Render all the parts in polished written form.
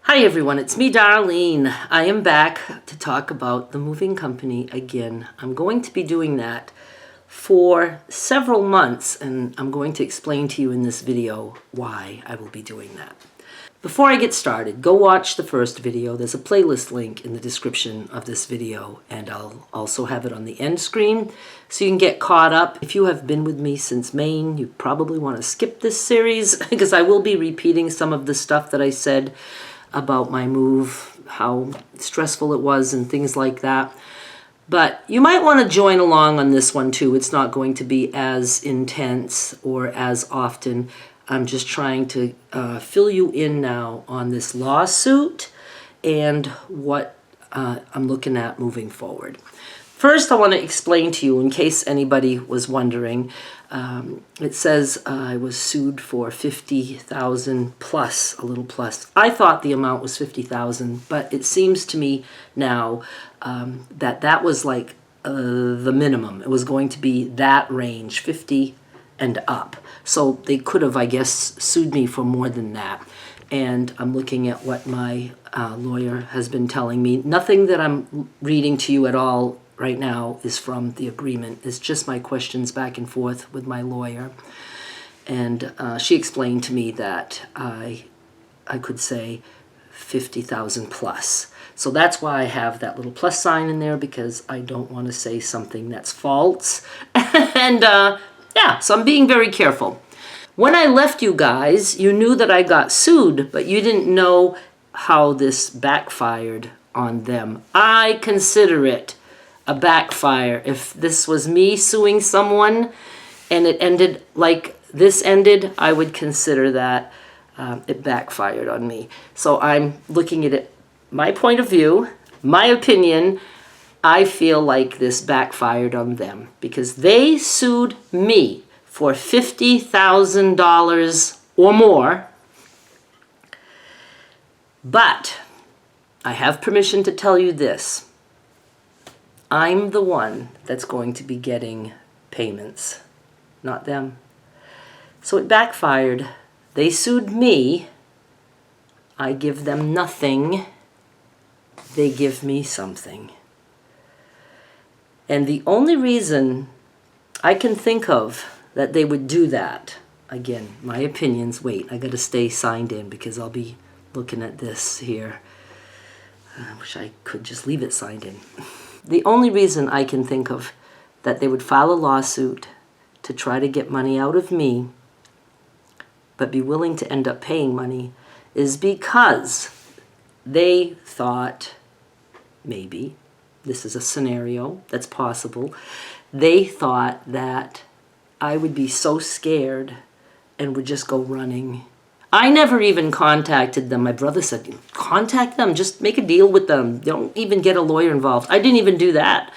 Hi everyone, it's me Darlene. I am back to talk about the moving company again. I'm going to be doing that for several months, and I'm going to explain to you in this video why I will be doing that. Before I get started, go watch the first video. There's a playlist link in the description of this video, and I'll also have it on the end screen so you can get caught up. If you have been with me since Maine, you probably want to skip this series because I will be repeating some of the stuff that I said about my move, how stressful it was and things like that. But you might want to join along on this one too. It's not going to be as intense or as often. I'm just trying to fill you in now on this lawsuit and what I'm looking at moving forward. First, I want to explain to you, in case anybody was wondering, it says I was sued for $50,000 plus, a little plus. I thought the amount was $50,000, but it seems to me now that was like the minimum. It was going to be that range, 50 and up. So they could have, I guess, sued me for more than that. And I'm looking at what my lawyer has been telling me. Nothing that I'm reading to you at all right now is from the agreement. It's just my questions back and forth with my lawyer. And she explained to me that I could say 50,000 plus. So that's why I have that little plus sign in there, because I don't want to say something that's false. And yeah, so I'm being very careful. When I left you guys, you knew that I got sued, but you didn't know how this backfired on them. I consider it a backfire. If this was me suing someone and it ended like this ended, I would consider that it backfired on me. So I'm looking at it, my point of view, my opinion. I feel like this backfired on them because they sued me for $50,000 or more. But I have permission to tell you this. I'm the one that's going to be getting payments, not them. So it backfired. They sued me. I give them nothing. They give me something. And the only reason I can think of that they would do that, again, my opinions, wait, I got to stay signed in because I'll be looking at this here. I wish I could just leave it signed in. The only reason I can think of that they would file a lawsuit to try to get money out of me, but be willing to end up paying money, is because they thought, maybe, this is a scenario that's possible, they thought that I would be so scared and would just go running. I never even contacted them. My brother said, contact them, just make a deal with them. Don't even get a lawyer involved. I didn't even do that.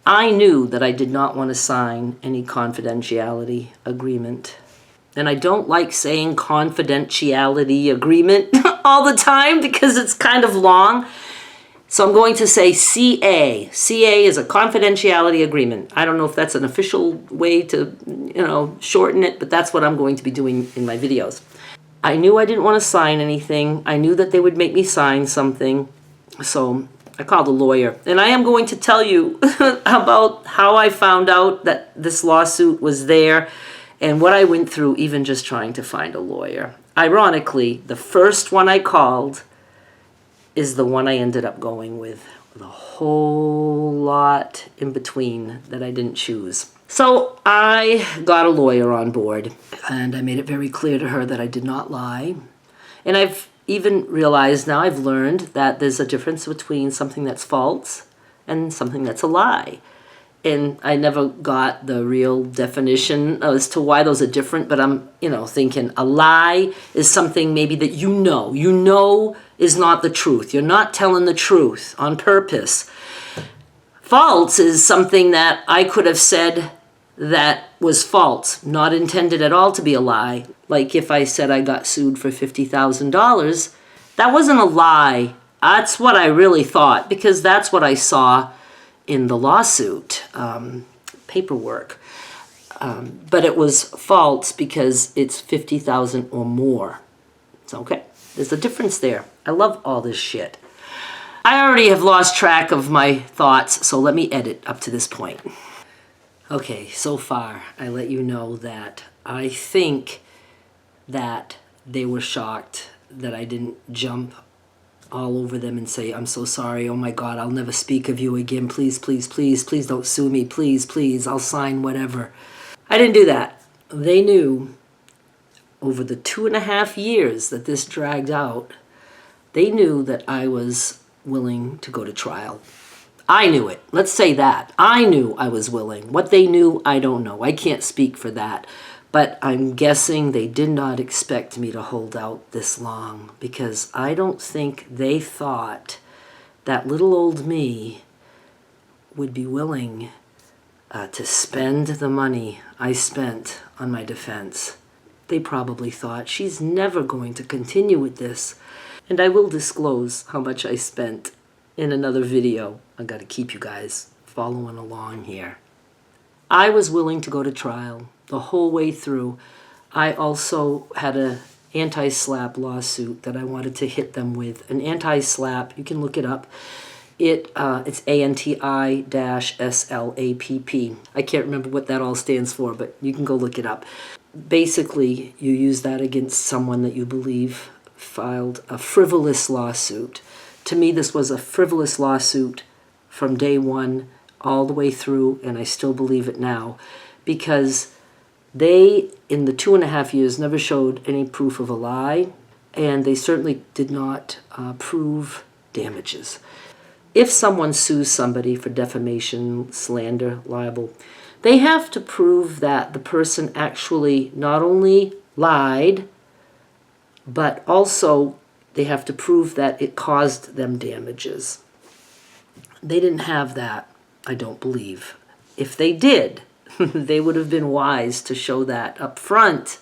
I knew that I did not want to sign any confidentiality agreement. And I don't like saying confidentiality agreement all the time because it's kind of long. So I'm going to say CA. CA is a confidentiality agreement. I don't know if that's an official way to, shorten it, but that's what I'm going to be doing in my videos. I knew I didn't want to sign anything. I knew that they would make me sign something. So I called a lawyer. And I am going to tell you about how I found out that this lawsuit was there and what I went through even just trying to find a lawyer. Ironically, the first one I called is the one I ended up going with. A whole lot in between that I didn't choose. So I got a lawyer on board, and I made it very clear to her that I did not lie. And I've even realized now, I've learned that there's a difference between something that's false and something that's a lie. And I never got the real definition as to why those are different, but I'm, thinking a lie is something maybe that you know is not the truth. You're not telling the truth on purpose. False is something that I could have said that was false, not intended at all to be a lie. Like if I said I got sued for $50,000, that wasn't a lie. That's what I really thought, because that's what I saw in the lawsuit paperwork. But it was false because it's $50,000 or more. It's okay. There's a difference there. I love all this shit. I already have lost track of my thoughts, so let me edit up to this point. Okay, so far, I let you know that I think that they were shocked that I didn't jump all over them and say, I'm so sorry, oh my God, I'll never speak of you again, please, please, please, please don't sue me, please, please, I'll sign whatever. I didn't do that. They knew over the 2.5 years that this dragged out, they knew that I was willing to go to trial. I knew it. Let's say that. I knew I was willing. What they knew, I don't know. I can't speak for that. But I'm guessing they did not expect me to hold out this long, because I don't think they thought that little old me would be willing to spend the money I spent on my defense. They probably thought she's never going to continue with this. And I will disclose how much I spent in another video. I got to keep you guys following along here. I was willing to go to trial the whole way through. I also had an anti-SLAPP lawsuit that I wanted to hit them with. An anti-SLAPP, you can look it up. It's ANTI-SLAPP. I can't remember what that all stands for, but you can go look it up. Basically, you use that against someone that you believe filed a frivolous lawsuit. To me, this was a frivolous lawsuit from day one all the way through, and I still believe it now, because they, in the 2.5 years, never showed any proof of a lie, and they certainly did not prove damages. If someone sues somebody for defamation, slander, libel, they have to prove that the person actually not only lied, but also they have to prove that it caused them damages. They didn't have that, I don't believe. If they did, they would have been wise to show that up front.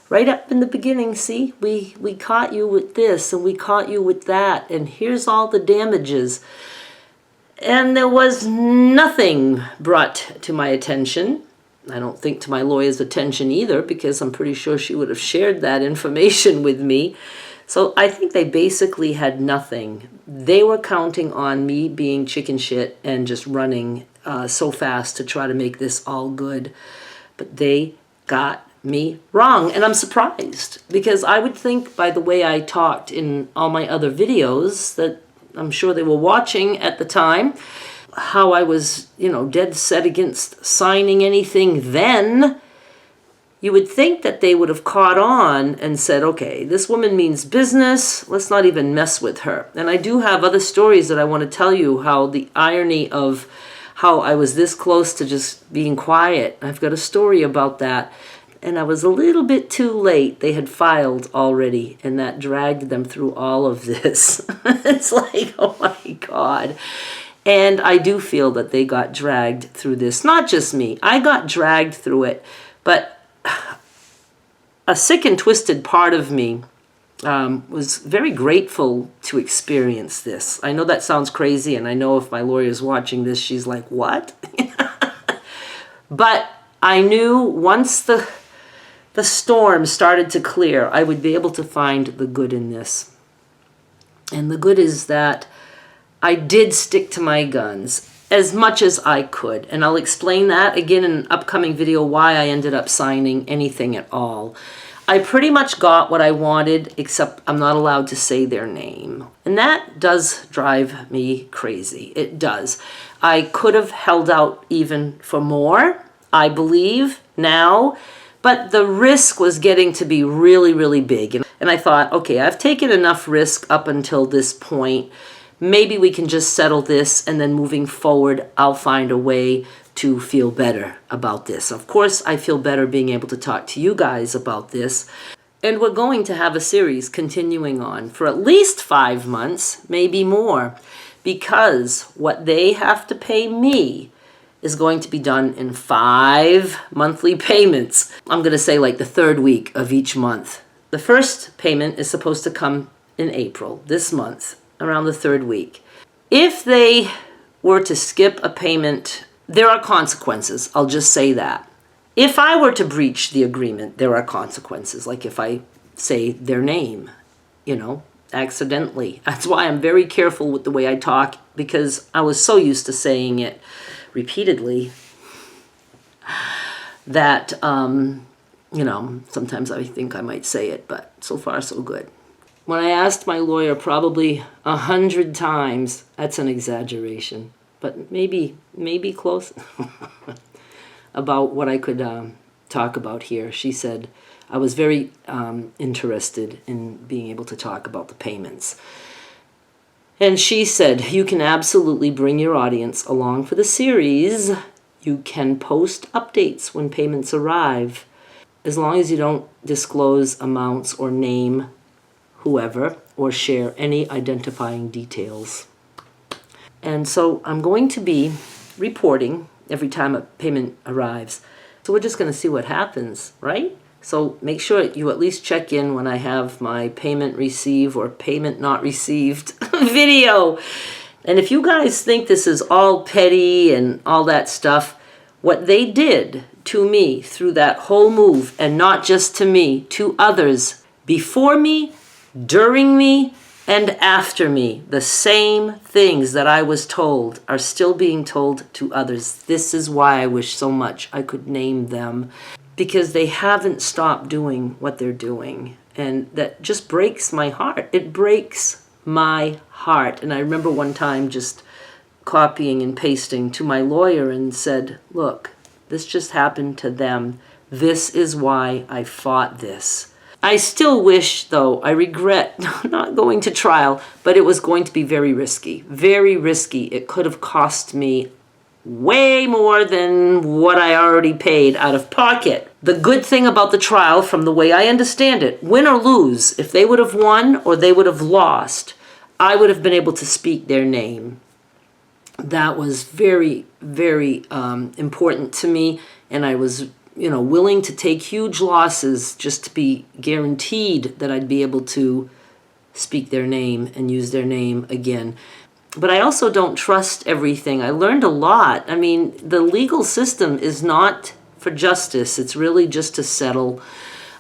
Right up in the beginning, see, we caught you with this and we caught you with that, and here's all the damages. And there was nothing brought to my attention. I don't think to my lawyer's attention either, because I'm pretty sure she would have shared that information with me. So I think they basically had nothing. They were counting on me being chicken shit and just running so fast to try to make this all good. But they got me wrong, and I'm surprised, because I would think by the way I talked in all my other videos that I'm sure they were watching at the time, how I was, dead set against signing anything then. You would think that they would have caught on and said, okay, this woman means business, let's not even mess with her. And I do have other stories that I want to tell you, how the irony of how I was this close to just being quiet. I've got a story about that. And I was a little bit too late. They had filed already, and that dragged them through all of this. It's like, oh my God. And I do feel that they got dragged through this. Not just me. I got dragged through it. But a sick and twisted part of me was very grateful to experience this. I know that sounds crazy, and I know if my lawyer's watching this, she's like, what? But I knew once the storm started to clear, I would be able to find the good in this. And the good is that I did stick to my guns as much as I could. And I'll explain that again in an upcoming video, why I ended up signing anything at all. I pretty much got what I wanted, except I'm not allowed to say their name. And that does drive me crazy. It does. I could have held out even for more, I believe, now. But the risk was getting to be really, really big. And I thought, okay, I've taken enough risk up until this point. Maybe we can just settle this, and then moving forward, I'll find a way to feel better about this. Of course, I feel better being able to talk to you guys about this. And we're going to have a series continuing on for at least 5 months, maybe more, because what they have to pay me is going to be done in 5 monthly payments. I'm going to say like the 3rd week of each month. The first payment is supposed to come in April, this month, around the 3rd week. If they were to skip a payment, there are consequences. I'll just say that. If I were to breach the agreement, there are consequences. Like if I say their name, accidentally. That's why I'm very careful with the way I talk, because I was so used to saying it repeatedly that, sometimes I think I might say it, but so far so good. When I asked my lawyer probably 100 times, that's an exaggeration, but maybe close, about what I could talk about here, she said I was very interested in being able to talk about the payments. And she said, you can absolutely bring your audience along for the series. You can post updates when payments arrive, as long as you don't disclose amounts or name whoever or share any identifying details. And so I'm going to be reporting every time a payment arrives. So we're just going to see what happens, right? So make sure you at least check in when I have my payment receive or payment not received video. And if you guys think this is all petty and all that stuff, what they did to me through that whole move, and not just to me, to others before me, during me, and after me, the same things that I was told are still being told to others. This is why I wish so much I could name them, because they haven't stopped doing what they're doing. And that just breaks my heart. It breaks my heart. And I remember one time just copying and pasting to my lawyer and said, look, this just happened to them. This is why I fought this. I still wish, though, I regret not going to trial, but it was going to be very risky. Very risky. It could have cost me way more than what I already paid out of pocket. The good thing about the trial, from the way I understand it, win or lose, if they would have won or they would have lost, I would have been able to speak their name. That was very, very important to me, and I was willing to take huge losses just to be guaranteed that I'd be able to speak their name and use their name again. But I also don't trust everything. I learned a lot. I mean, the legal system is not for justice. It's really just to settle,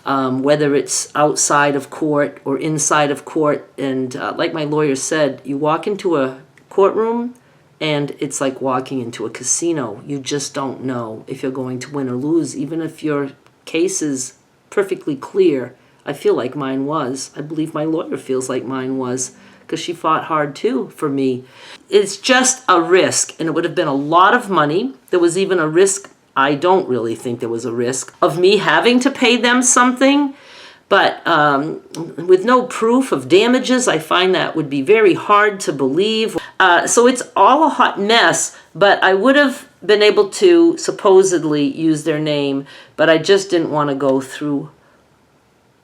whether it's outside of court or inside of court. And like my lawyer said, you walk into a courtroom and it's like walking into a casino. You just don't know if you're going to win or lose, even if your case is perfectly clear. I feel like mine was. I believe my lawyer feels like mine was, because she fought hard too for me. It's just a risk, and it would have been a lot of money. There was even a risk, I don't really think there was a risk, of me having to pay them something. But with no proof of damages, I find that would be very hard to believe. So it's all a hot mess, but I would have been able to supposedly use their name, but I just didn't want to go through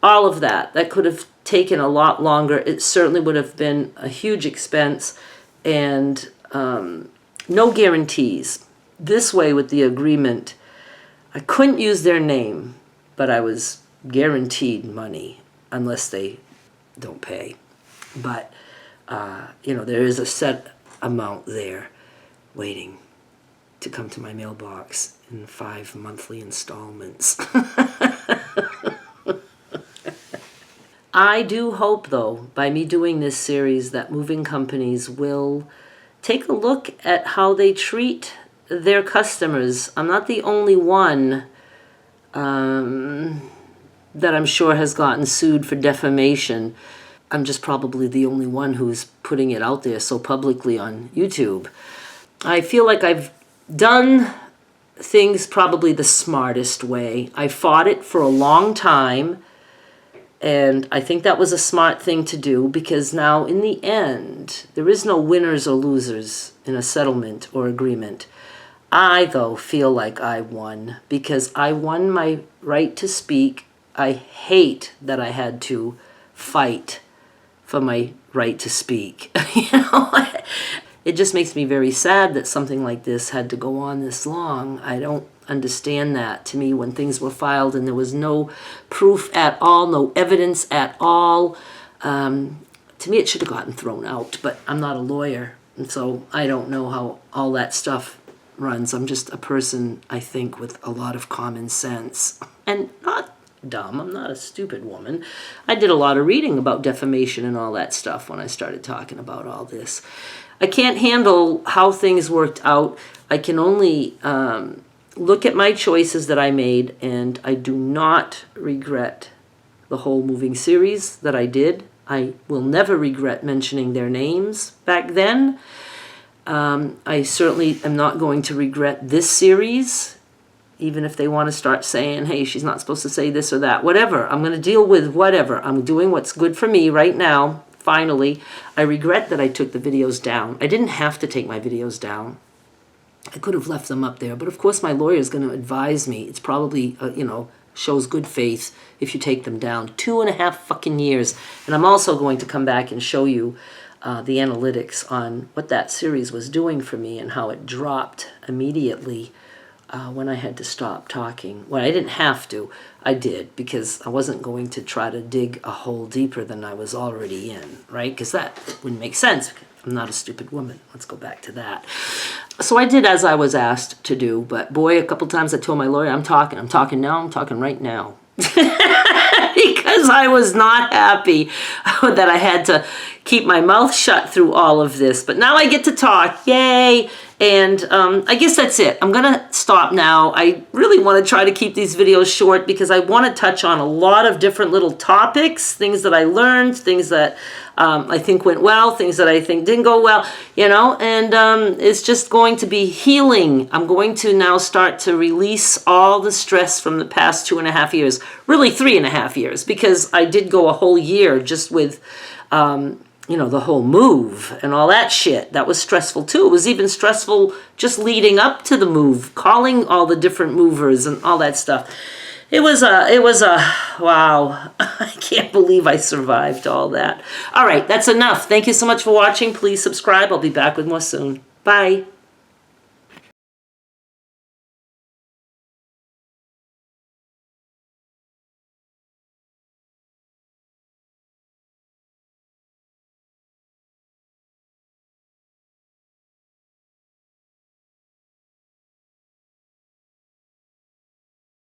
all of that. That could have taken a lot longer. It certainly would have been a huge expense, and no guarantees. This way with the agreement, I couldn't use their name, but I was guaranteed money unless they don't pay. But, there is a set amount there waiting to come to my mailbox in 5 monthly installments. I do hope, though, by me doing this series, that moving companies will take a look at how they treat their customers. I'm not the only one that I'm sure has gotten sued for defamation. I'm just probably the only one who's putting it out there so publicly on YouTube. I feel like I've done things probably the smartest way. I fought it for a long time, and I think that was a smart thing to do, because now in the end, there is no winners or losers in a settlement or agreement. I, though, feel like I won, because I won my right to speak. I hate that I had to fight for my right to speak. It just makes me very sad that something like this had to go on this long. I don't understand that. To me, when things were filed and there was no proof at all, no evidence at all, to me it should have gotten thrown out. But I'm not a lawyer, and so I don't know how all that stuff runs. I'm just a person, I think, with a lot of common sense. And not dumb. I'm not a stupid woman. I did a lot of reading about defamation and all that stuff when I started talking about all this. I can't handle how things worked out. I can only look at my choices that I made, and I do not regret the whole moving series that I did. I will never regret mentioning their names back then. I certainly am not going to regret this series, even if they want to start saying, hey, she's not supposed to say this or that. Whatever. I'm going to deal with whatever. I'm doing what's good for me right now. Finally, I regret that I took the videos down. I didn't have to take my videos down. I could have left them up there. But of course, my lawyer is going to advise me. It's probably, shows good faith if you take them down. 2.5 fucking years. And I'm also going to come back and show you the analytics on what that series was doing for me and how it dropped immediately when I had to stop talking. Well, I didn't have to. I did, because I wasn't going to try to dig a hole deeper than I was already in, right? Because that wouldn't make sense. I'm not a stupid woman. Let's go back to that. So I did as I was asked to do, but boy, a couple times I told my lawyer, I'm talking now, I'm talking right now. Because I was not happy that I had to keep my mouth shut through all of this. But now I get to talk. Yay! And I guess that's it. I'm going to stop now. I really want to try to keep these videos short because I want to touch on a lot of different little topics, things that I learned, things that I think went well, things that I think didn't go well, and it's just going to be healing. I'm going to now start to release all the stress from the past 2.5 years, really 3.5 years, because I did go a whole year just with the whole move and all that shit. That was stressful too. It was even stressful just leading up to the move, calling all the different movers and all that stuff. It was a wow. I can't believe I survived all that. All right, that's enough. Thank you so much for watching. Please subscribe. I'll be back with more soon. Bye.